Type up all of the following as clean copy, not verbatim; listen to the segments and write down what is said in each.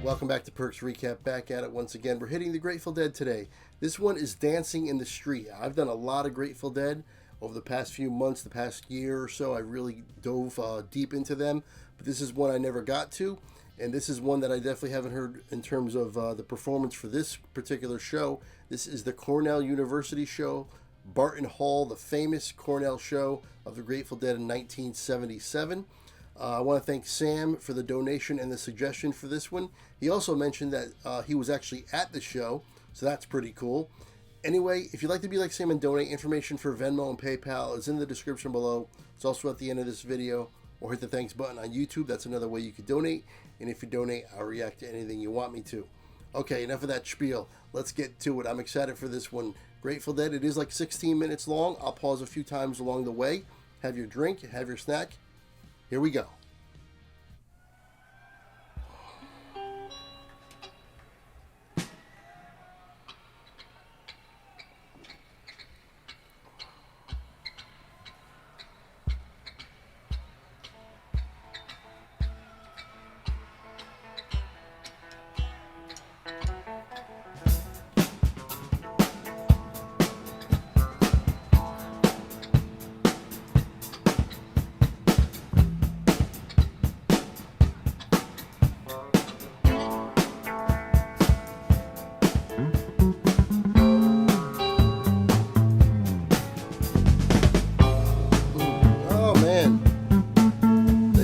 Welcome back to Perks Recap, back at it once again. We're hitting the Grateful Dead today. This one is Dancing in the Street. I've done a lot of Grateful Dead over the past few months, the past year or so. I really dove deep into them, but this is one I never got to, and this is one that I definitely haven't heard in terms of the performance for this particular show. This is the Cornell University show, Barton Hall, the famous Cornell show of the Grateful Dead in 1977. I want to thank Sam for the donation and the suggestion for this one. He also mentioned that he was actually at the show, so that's pretty cool. Anyway, if you'd like to be like Sam and donate, information for Venmo and PayPal is in the description below. It's also at the end of this video, or hit the thanks button on YouTube. That's another way you could donate. And if you donate, I'll react to anything you want me to. Okay, enough of that spiel. Let's get to it. I'm excited for this one. Grateful Dead, it is like 16 minutes long. I'll pause a few times along the way. Have your drink, have your snack. Here we go.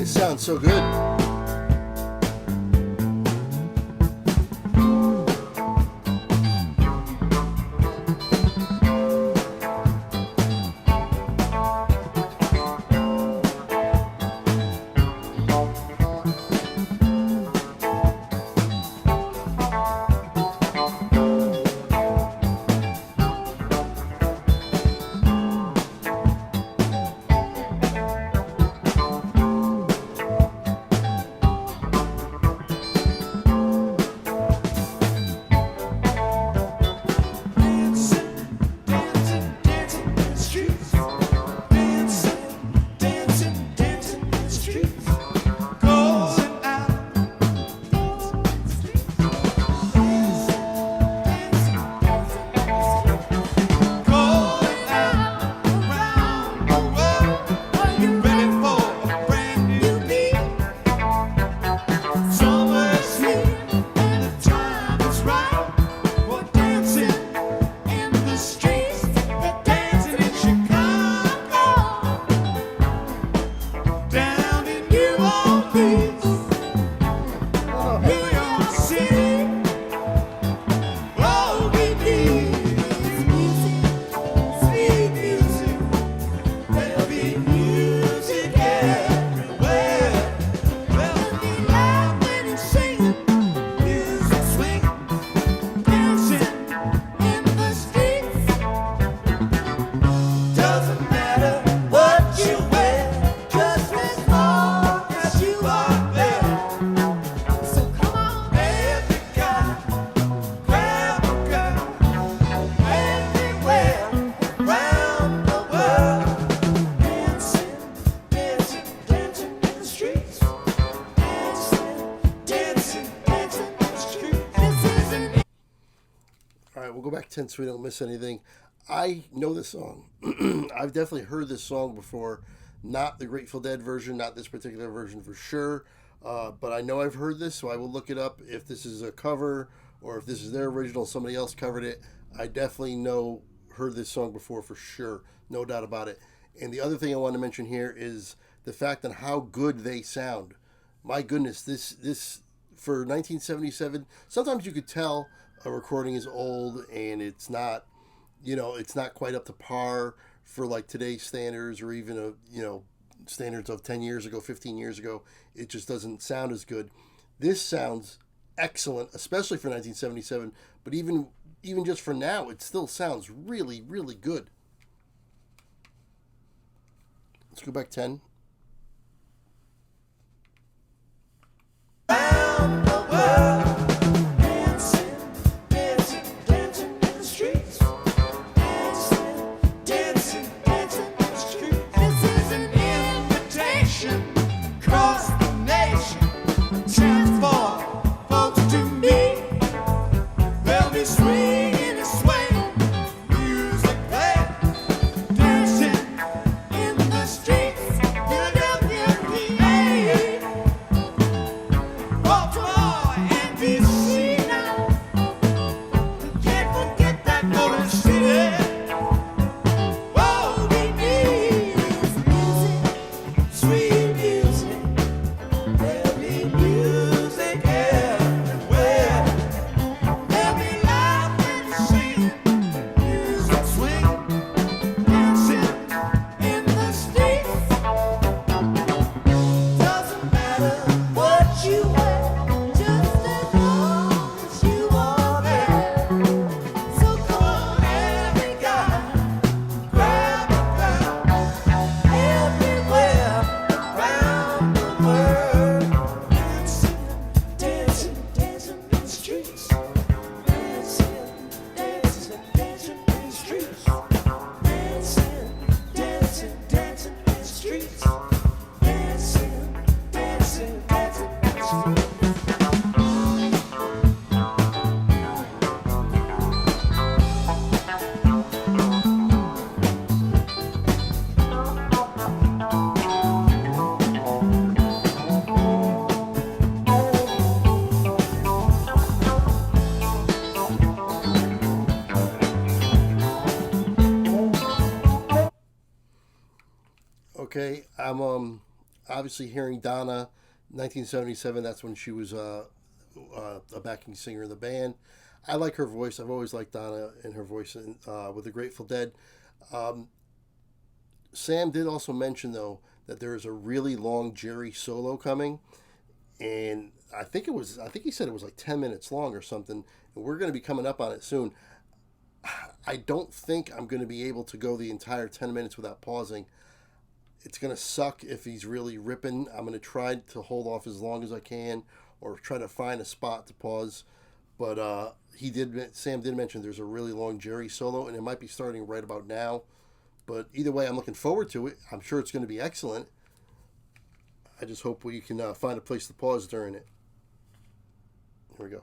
Sounds so good. Alright, we'll go back 10 so we don't miss anything. I know this song. I've definitely heard this song before. Not the Grateful Dead version, not this particular version for sure. But I know I've heard this, so I will look it up if this is a cover or if this is their original, somebody else covered it. I definitely heard this song before for sure. No doubt about it. And the other thing I want to mention here is the fact on how good they sound. My goodness, this for 1977, sometimes you could tell a recording is old and it's not, it's not quite up to par for like today's standards or even standards of 10 years ago, 15 years ago. It just doesn't sound as good. This sounds excellent, especially for 1977, but even just for now, it still sounds really, really good. Let's go back 10. Round the world, dancing, dancing, dancing in the streets. Dancing, dancing, dancing in the streets. This is an invitation across the nation. Chance for folks to Okay, I'm obviously hearing Donna, 1977. That's when she was a backing singer in the band. I like her voice. I've always liked Donna and her voice with the Grateful Dead. Sam did also mention though that there is a really long Jerry solo coming, and I think he said it was like 10 minutes long or something. And we're going to be coming up on it soon. I don't think I'm going to be able to go the entire 10 minutes without pausing. It's going to suck if he's really ripping. I'm going to try to hold off as long as I can or try to find a spot to pause. But Sam did mention there's a really long Jerry solo, and it might be starting right about now. But either way, I'm looking forward to it. I'm sure it's going to be excellent. I just hope we can find a place to pause during it. Here we go.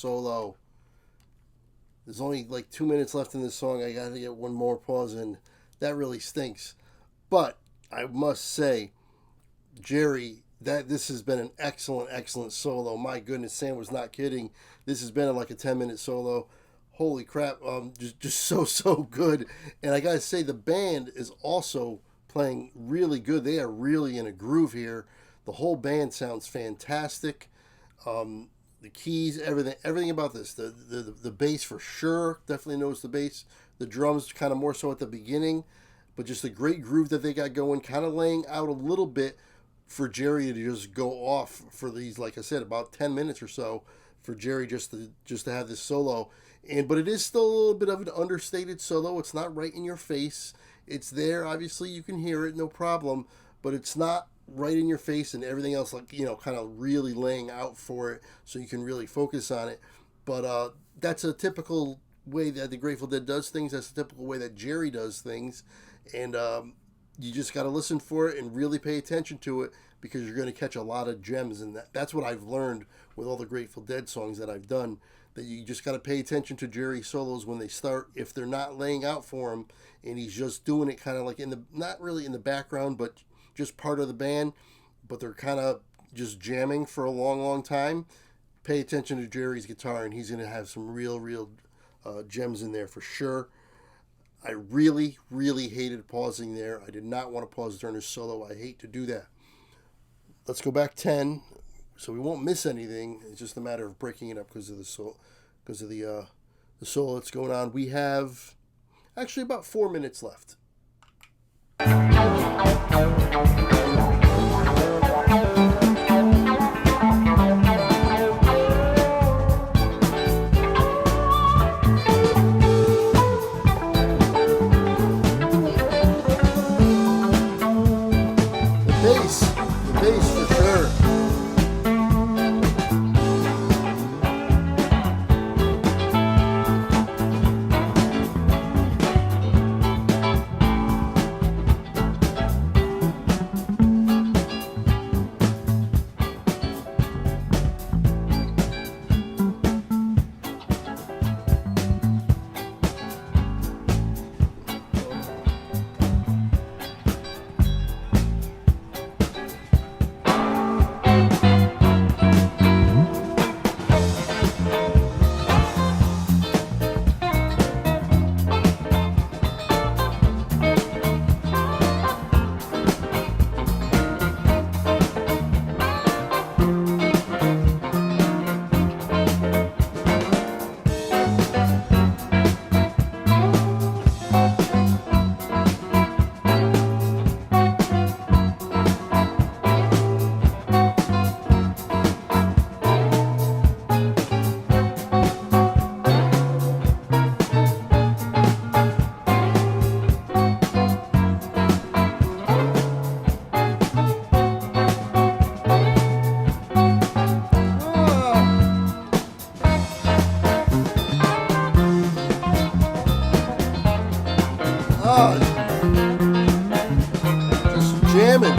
solo. There's only like 2 minutes left in this song. I got to get one more pause in. That really stinks. But I must say, Jerry, that this has been an excellent solo. My goodness, Sam was not kidding. This has been like a 10-minute solo. Holy crap, just so good. And I gotta say, the band is also playing really good. They are really in a groove here. The whole band sounds fantastic. The keys, everything about this. The bass for sure, definitely knows the bass. The drums kind of more so at the beginning, but just a great groove that they got going, kind of laying out a little bit for Jerry to just go off for these, like I said, about 10 minutes or so for Jerry just to have this solo. But it is still a little bit of an understated solo. It's not right in your face. It's there. Obviously, you can hear it, no problem. But it's not right in your face, and everything else, like, kind of really laying out for it so you can really focus on it. But that's a typical way that the Grateful Dead does things. That's a typical way that Jerry does things. And you just got to listen for it and really pay attention to it, because you're going to catch a lot of gems. And that's what I've learned with all the Grateful Dead songs that I've done, that you just got to pay attention to Jerry's solos when they start. If they're not laying out for him and he's just doing it kind of like not really in the background, but just part of the band, but they're kind of just jamming for a long time, pay attention to Jerry's guitar, and he's going to have some real gems in there for sure. I really hated pausing there. I did not want to pause during his solo. I hate to do that. Let's go back 10, so we won't miss anything. It's just a matter of breaking it up because of the solo that's going on. We have actually about 4 minutes left. The bass for sure. Just jamming.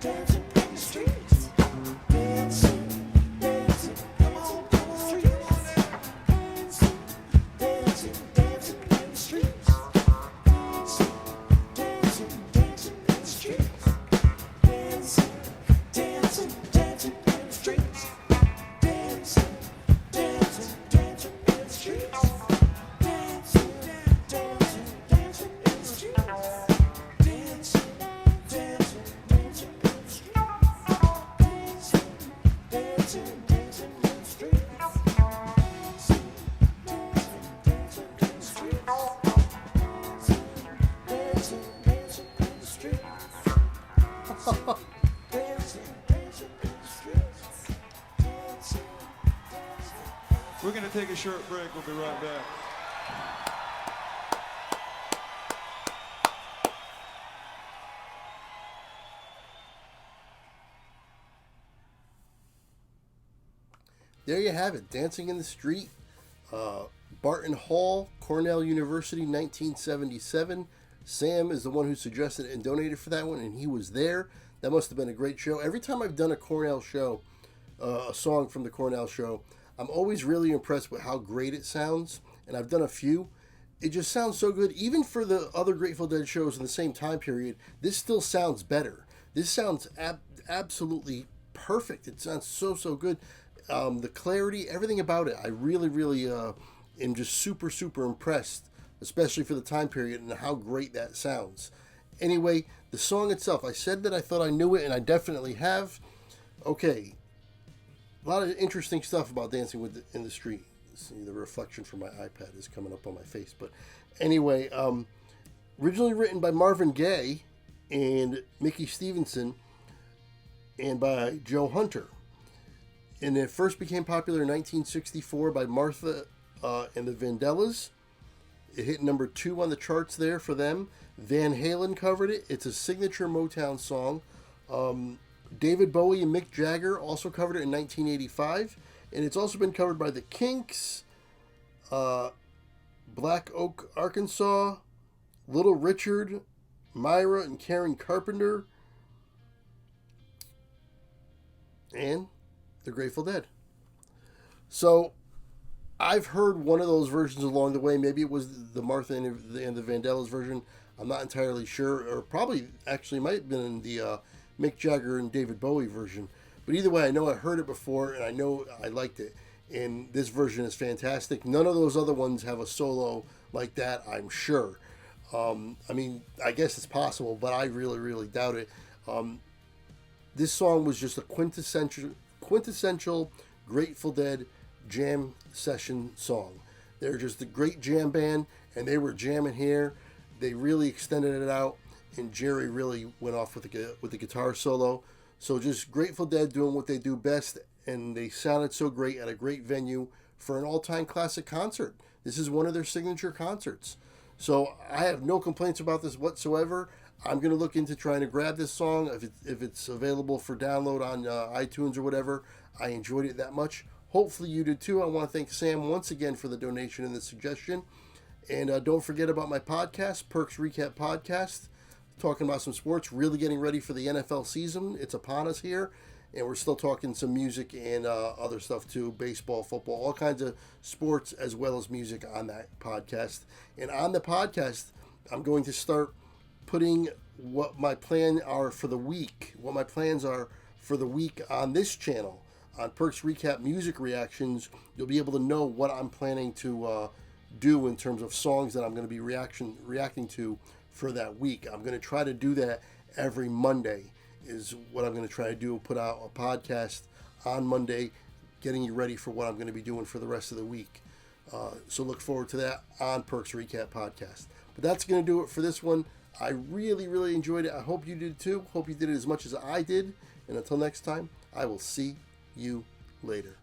dancing in the streets. Dancing, dancing, dancing in the streets. Dancing, dancing, dancing in the streets. Dancing, dancing, dancing in the streets. Dancing, dancing, dancing in the streets. Dancing, dancing, dancing in the streets. Dancing, dancing, dancing in the streets. Dancing, dancing, dancing in the streets. Dancing, dancing, dancing in the streets. Dancing, dancing in the streets. Dancing, dancing in the streets. Dancing, dancing in the streets. Dancing, dancing. We're going to take a short break. We'll be right back. There you have it, Dancing in the Street, Barton Hall, Cornell University, 1977. Sam is the one who suggested and donated for that one, and he was there. That must have been a great show. Every time I've done a Cornell show, a song from the Cornell show, I'm always really impressed with how great it sounds, and I've done a few. It just sounds so good. Even for the other Grateful Dead shows in the same time period, this still sounds better. This sounds absolutely perfect. It sounds so good. The clarity, everything about it, I really am just super impressed, especially for the time period and how great that sounds. Anyway, the song itself, I said that I thought I knew it, and I definitely have. Okay, a lot of interesting stuff about Dancing in the Street. See, the reflection from my iPad is coming up on my face. But anyway, originally written by Marvin Gaye and Mickey Stevenson and by Joe Hunter. And it first became popular in 1964 by Martha and the Vandellas. It hit number 2 on the charts there for them. Van Halen covered it. It's a signature Motown song. David Bowie and Mick Jagger also covered it in 1985. And it's also been covered by the Kinks, Black Oak, Arkansas, Little Richard, Myra and Karen Carpenter, and the Grateful Dead. So I've heard one of those versions along the way. Maybe it was the Martha and the Vandellas version. I'm not entirely sure. Or probably actually might have been the Mick Jagger and David Bowie version. But either way, I know I heard it before, and I know I liked it. And this version is fantastic. None of those other ones have a solo like that, I'm sure. I mean, I guess it's possible, but I really doubt it. This song was just a quintessential Grateful Dead jam session song. They're just a great jam band, and they were jamming here. They really extended it out, and Jerry really went off with the guitar solo. So just Grateful Dead doing what they do best, and they sounded so great at a great venue for an all-time classic concert. This is one of their signature concerts. So I have no complaints about this whatsoever. I'm going to look into trying to grab this song if it's available for download on iTunes or whatever. I enjoyed it that much. Hopefully you did too. I want to thank Sam once again for the donation and the suggestion. And don't forget about my podcast, Perks Recap Podcast, talking about some sports, really getting ready for the NFL season. It's upon us here. And we're still talking some music and other stuff too, baseball, football, all kinds of sports as well as music on that podcast. And on the podcast, I'm going to start putting what my plans are for the week on this channel. On Perks Recap Music Reactions, you'll be able to know what I'm planning to do in terms of songs that I'm going to be reacting to for that week. I'm going to try to do that every Monday is what I'm going to try to do. Put out a podcast on Monday, getting you ready for what I'm going to be doing for the rest of the week. So look forward to that on Perks Recap Podcast. But that's going to do it for this one. I really enjoyed it. I hope you did too. Hope you did it as much as I did. And until next time, I will see you later.